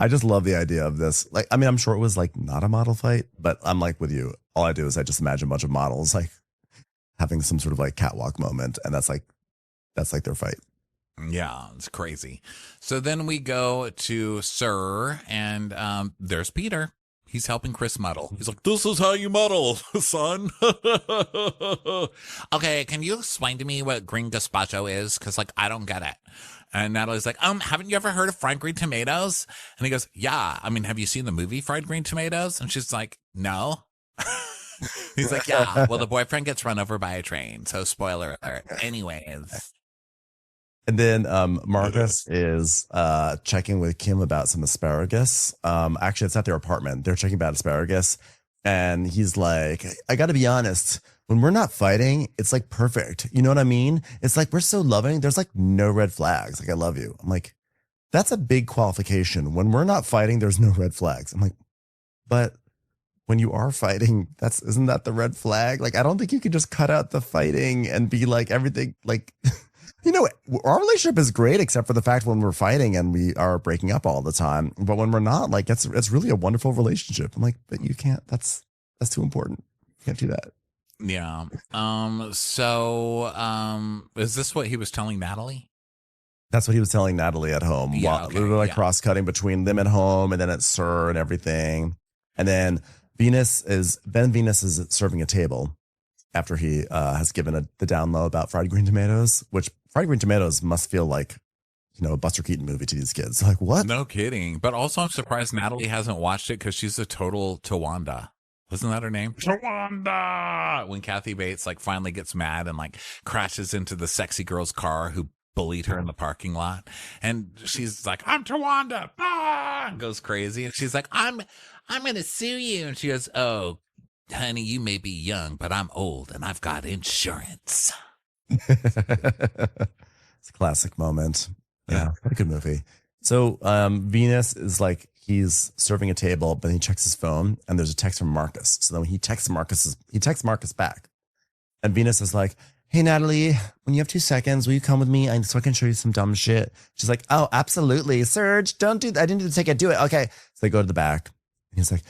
I just love the idea of this. Like, I mean, I'm sure it was like not a model fight, but I'm like with you. All I do is I just imagine a bunch of models like having some sort of like catwalk moment. And that's like their fight. Yeah, it's crazy. So then we go to Sir and there's Peter. He's helping Chris model. He's like, this is how you model, son. Okay, can you explain to me what green gazpacho is? Because, like, I don't get it. And Natalie's like, haven't you ever heard of fried green tomatoes? And he goes, yeah. I mean, have you seen the movie Fried Green Tomatoes? And she's like, no. He's like, yeah. Well, the boyfriend gets run over by a train. So spoiler alert. Anyways. And then Marcus is checking with Kim about some asparagus. Actually, it's at their apartment. They're checking about asparagus. And he's like, I got to be honest. When we're not fighting, it's like perfect. You know what I mean? It's like we're so loving. There's like no red flags. Like, I love you. I'm like, that's a big qualification. When we're not fighting, there's no red flags. I'm like, but when you are fighting, isn't that the red flag? Like, I don't think you can just cut out the fighting and be like everything like... our relationship is great, except for the fact when we're fighting and we are breaking up all the time. But when we're not, like, it's really a wonderful relationship. I'm like, but you can't, that's That's too important. Can't do that. Yeah. Is this what he was telling Natalie? That's what he was telling Natalie at home. Yeah, While they were like cross-cutting between them at home and then at Sir and everything. And then Venus is serving a table after he has given the down low about fried green tomatoes, which fried green tomatoes must feel like, a Buster Keaton movie to these kids. Like, what? No kidding. But also I'm surprised Natalie hasn't watched it because she's a total Tawanda. Wasn't that her name? Tawanda! When Kathy Bates like finally gets mad and like crashes into the sexy girl's car who bullied her in the parking lot. And she's like, I'm Tawanda! Ah! And goes crazy. And she's like, I'm going to sue you. And she goes, oh, honey, you may be young, but I'm old and I've got insurance. It's a classic moment. Yeah, what a good movie. So Venus is like, he's serving a table, but he checks his phone and there's a text from Marcus. So then he texts Marcus back. And Venus is like, hey, Natalie, when you have 2 seconds, will you come with me so I can show you some dumb shit? She's like, oh, absolutely. Serge, don't do that. I didn't do the ticket. Do it. Okay. So they go to the back. And he's like,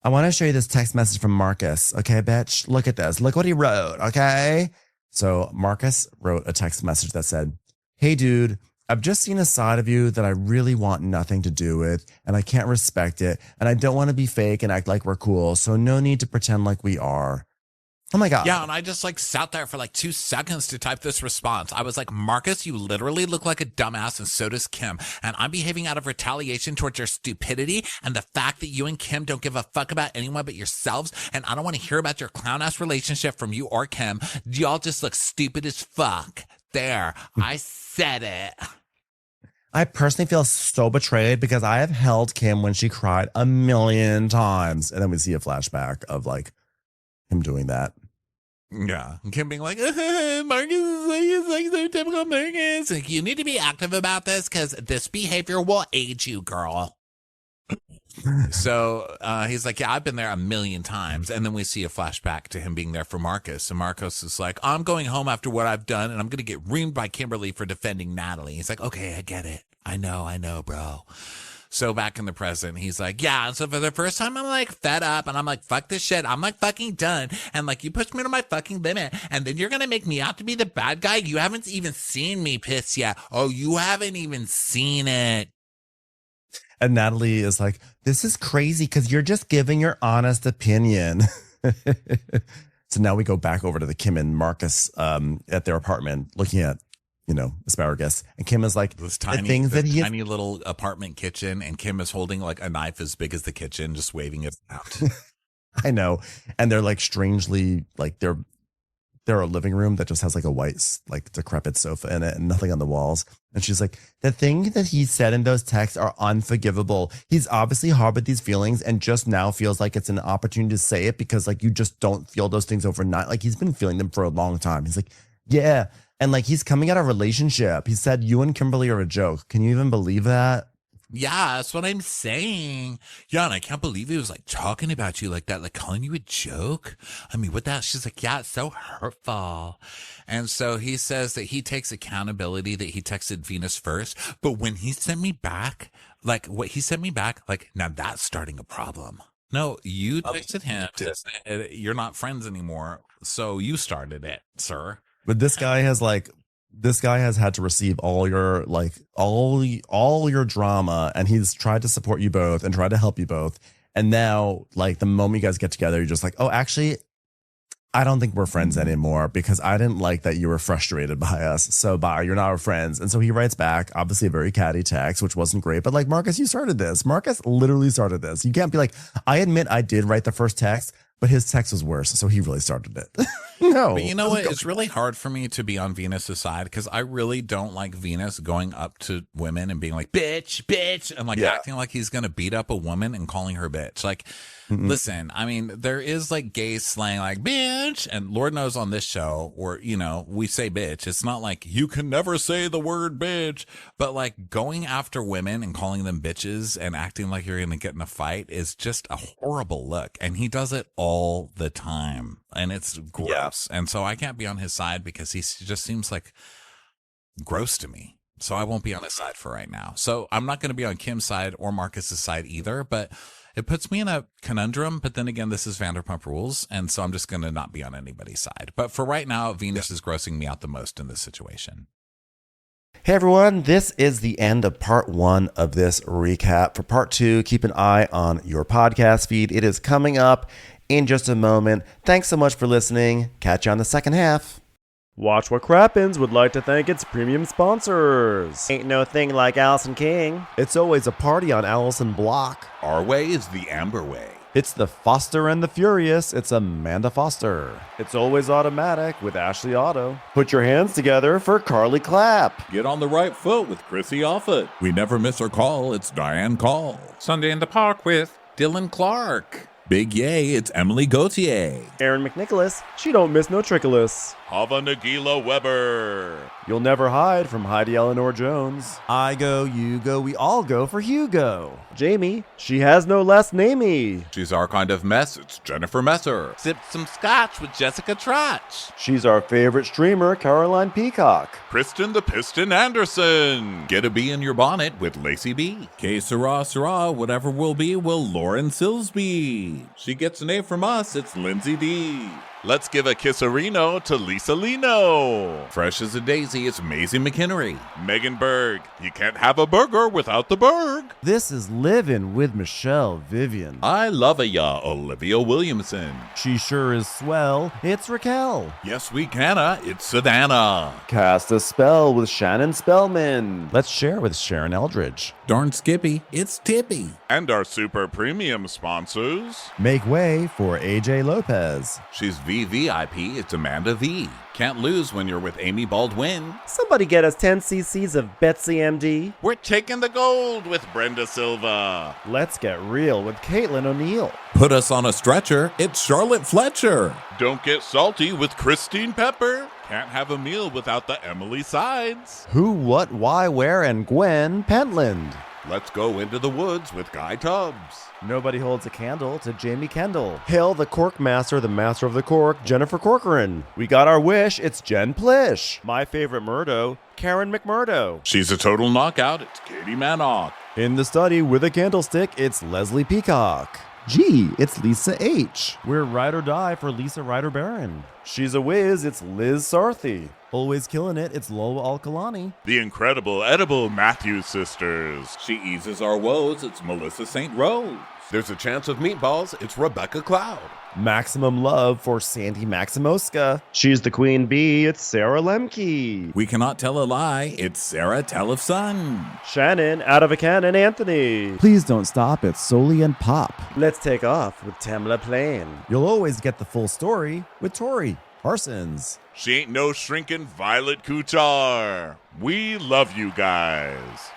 I want to show you this text message from Marcus. Okay, bitch, look at this. Look what he wrote. Okay. So Marcus wrote a text message that said, hey, dude, I've just seen a side of you that I really want nothing to do with, and I can't respect it, and I don't want to be fake and act like we're cool, so no need to pretend like we are. Oh my God. Yeah, and I just like sat there for like 2 seconds to type this response. I was like, Marcus, you literally look like a dumbass, and so does Kim. And I'm behaving out of retaliation towards your stupidity and the fact that you and Kim don't give a fuck about anyone but yourselves. And I don't want to hear about your clown ass relationship from you or Kim. Y'all just look stupid as fuck. There, I said it. I personally feel so betrayed because I have held Kim when she cried 1,000,000 times. And then we see a flashback of like him doing that. Yeah. And Kim being like, Marcus is like so typical Marcus. Like, you need to be active about this because this behavior will age you, girl. So he's like, yeah, I've been there 1,000,000 times. And then we see a flashback to him being there for Marcus. And Marcus is like, I'm going home after what I've done, and I'm going to get reamed by Kimberly for defending Natalie. He's like, okay, I get it. I know, bro. So back in the present, he's like, yeah. And so for the first time, I'm like fed up, and I'm like, fuck this shit. I'm like fucking done. And like, you pushed me to my fucking limit, and then you're going to make me out to be the bad guy. You haven't even seen me piss yet. Oh, you haven't even seen it. And Natalie is like, this is crazy because you're just giving your honest opinion. So now we go back over to the Kim and Marcus at their apartment looking at, asparagus. And Kim is like, this tiny little apartment kitchen. And Kim is holding like a knife as big as the kitchen, just waving it out. I know. And they're like strangely, like they're a living room that just has like a white, like decrepit sofa in it and nothing on the walls. And she's like, the thing that he said in those texts are unforgivable. He's obviously harbored these feelings and just now feels like it's an opportunity to say it because like you just don't feel those things overnight. Like he's been feeling them for a long time. He's like, yeah. And like he's coming out of a relationship. He said you and Kimberly are a joke. Can you even believe that? Yeah, that's what I'm saying. Yeah, and I can't believe he was like talking about you like that, like calling you a joke. I mean, what that? She's like, yeah, it's so hurtful. And so he says that he takes accountability that he texted Venus first. But when he sent me back, like what he sent me back, like now that's starting a problem. No, you texted him. You're not friends anymore. So you started it, sir. But this guy has had to receive all your your drama, and he's tried to support you both and tried to help you both. And now, like the moment you guys get together, you're just like, oh, actually, I don't think we're friends anymore because I didn't like that you were frustrated by us. So bye, you're not our friends. And so he writes back, obviously a very catty text, which wasn't great. But like, Marcus, you started this. Marcus literally started this. You can't be like, I admit I did write the first text, but his text was worse. So he really started it. No. But you know what? It's really hard for me to be on Venus's side because I really don't like Venus going up to women and being like, bitch, bitch, and like acting like he's going to beat up a woman and calling her bitch. Like, listen, I mean, there is like gay slang like bitch, and Lord knows on this show, or, we say bitch. It's not like you can never say the word bitch, but like going after women and calling them bitches and acting like you're going to get in a fight is just a horrible look. And he does it all the time. And it's gross. And so I can't be on his side because he just seems like gross to me. So I won't be on his side for right now. So I'm not going to be on Kim's side or Marcus's side either, but it puts me in a conundrum. But then again, this is Vanderpump Rules, and so I'm just going to not be on anybody's side. But for right now, Venus is grossing me out the most in this situation. Hey everyone, this is the end of part 1 of this recap. For part 2, keep an eye on your podcast feed. It is coming up in just a moment. Thanks so much for listening. Catch you on the second half. Watch What Crappens would like to thank its premium sponsors. Ain't no thing like Allison King. It's always a party on Allison Block. Our way is the Amber way. It's the Foster and the Furious. It's Amanda Foster. It's always automatic with Ashley Auto. Put your hands together for Carly Clapp. Get on the right foot with Chrissy Offit. We never miss her call. It's Diane Call. Sunday in the Park with Dylan Clark. Big yay, it's Emily Gauthier. Aaron McNicholas. She don't miss no trickolas. Hava Nagila Weber. You'll never hide from Heidi Eleanor Jones. I go, you go, we all go for Hugo. Jamie, she has no last namey. She's our kind of mess. It's Jennifer Messer. Sipped some scotch with Jessica Trotch. She's our favorite streamer, Caroline Peacock. Kristen the Piston Anderson. Get a bee in your bonnet with Lacey B. K Sarah Sarah, whatever will be, will Lauren Silsby. She gets an A from us. It's Lindsay D. Let's give a kisserino to Lisa Lino. Fresh as a daisy, it's Maisie McHenry. Megan Berg. You can't have a burger without the Berg. This is Livin' with Michelle Vivian. I love ya, Olivia Williamson. She sure is swell. It's Raquel. Yes, we canna. It's Savannah. Cast a spell with Shannon Spellman. Let's share with Sharon Eldridge. Darn Skippy, it's Tippy. And our super premium sponsors. Make way for AJ Lopez. She's VVIP, it's Amanda V. Can't lose when you're with Amy Baldwin. Somebody get us 10 cc's of Betsy MD. We're taking the gold with Brenda Silva. Let's get real with Caitlin O'Neill. Put us on a stretcher, it's Charlotte Fletcher. Don't get salty with Christine Pepper. Can't have a meal without the Emily Sides. Who, what, why, where, and Gwen Pentland. Let's go into the woods with Guy Tubbs. Nobody holds a candle to Jamie Kendall. Hail the cork master, the master of the cork, Jennifer Corcoran. We got our wish, it's Jen Plish. My favorite Murdo, Karen McMurdo. She's a total knockout, it's Katie Manock. In the study with a candlestick, it's Leslie Peacock. Gee, it's Lisa H. We're ride or die for Lisa Ryder Barron. She's a whiz, it's Liz Sarthy. Always killing it, it's Lola Alkalani. The incredible edible Matthews sisters. She eases our woes, it's Melissa St. Rose. There's a chance of meatballs, it's Rebecca Cloud. Maximum love for Sandy Maximoska. She's the queen bee, it's Sarah Lemke. We cannot tell a lie, it's Sarah Tellefson. Shannon, out of a cannon, Anthony. Please don't stop, it's Soli and Pop. Let's take off with Tamla Plain. You'll always get the full story with Tori Parsons. She ain't no shrinking Violet Couture. We love you guys.